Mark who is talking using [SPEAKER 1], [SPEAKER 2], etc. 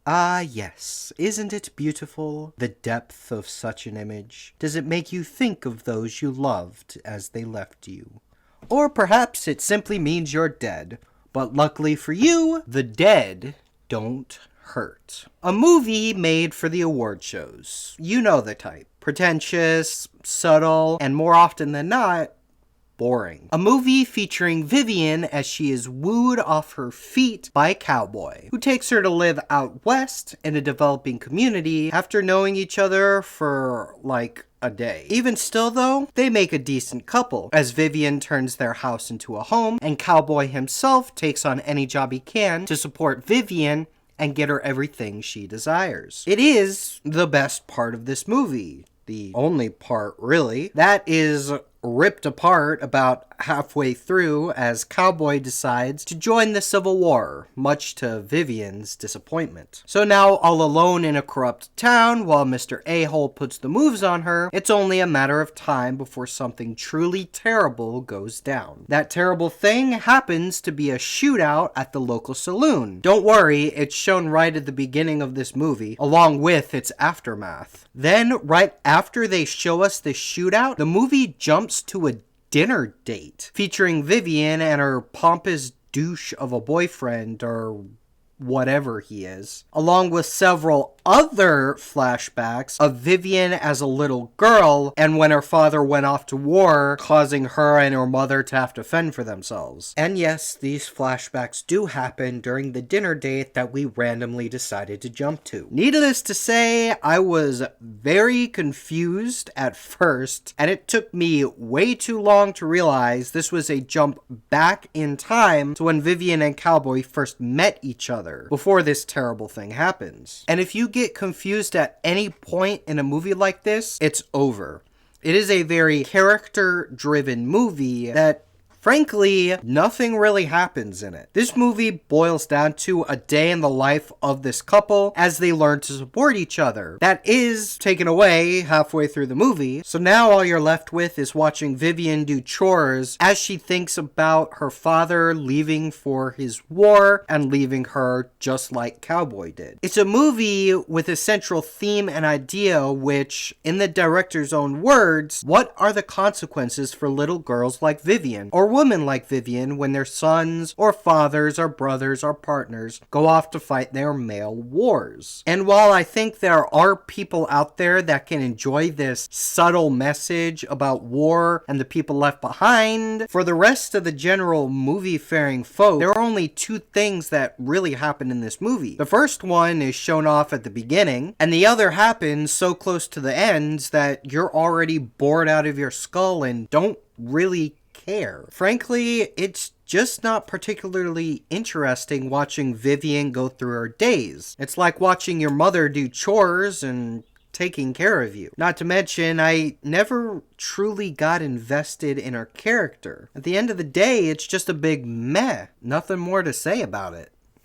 [SPEAKER 1] Ah, yes. Isn't it beautiful, the depth of such an image? Does it make you think of those you loved as they left you? Or perhaps it simply means you're dead. But luckily for you, the dead don't hurt. A movie made for the award shows. You know the type. Pretentious, subtle, and more often than not, boring. A movie featuring Vivian as she is wooed off her feet by a cowboy who takes her to live out west in a developing community after knowing each other for like a day. Even still though, they make a decent couple as Vivian turns their house into a home and Cowboy himself takes on any job he can to support Vivian and get her everything she desires. It is the best part of this movie. The only part, really. That is ripped apart about halfway through as Cowboy decides to join the Civil War, much to Vivian's disappointment. So now, all alone in a corrupt town, while Mr. A-hole puts the moves on her, it's only a matter of time before something truly terrible goes down. That terrible thing happens to be a shootout at the local saloon. Don't worry, it's shown right at the beginning of this movie, along with its aftermath. Then, right after they show us the shootout, the movie jumps to a dinner date featuring Vivian and her pompous douche of a boyfriend or whatever he is, along with several other flashbacks of Vivian as a little girl and when her father went off to war, causing her and her mother to have to fend for themselves. And yes, these flashbacks do happen during the dinner date that we randomly decided to jump to. Needless to say, I was very confused at first, and it took me way too long to realize this was a jump back in time to when Vivian and Cowboy first met each other before this terrible thing happens. And if you get confused at any point in a movie like this, it's over. It is a very character-driven movie that, frankly, nothing really happens in it. This movie boils down to a day in the life of this couple as they learn to support each other. That is taken away halfway through the movie, so now all you're left with is watching Vivian do chores as she thinks about her father leaving for his war and leaving her just like Cowboy did. It's a movie with a central theme and idea which, in the director's own words, what are the consequences for little girls like Vivian, or women like Vivian, when their sons or fathers or brothers or partners go off to fight their male wars? And while I think there are people out there that can enjoy this subtle message about war and the people left behind, for the rest of the general movie-faring folk, there are only two things that really happen in this movie. The first one is shown off at the beginning, and the other happens so close to the end that you're already bored out of your skull and don't really care. Frankly, it's just not particularly interesting watching Vivian go through her days. It's like watching your mother do chores and taking care of you. Not to mention, I never truly got invested in her character. At the end of the day, it's just a big meh. Nothing more to say about it.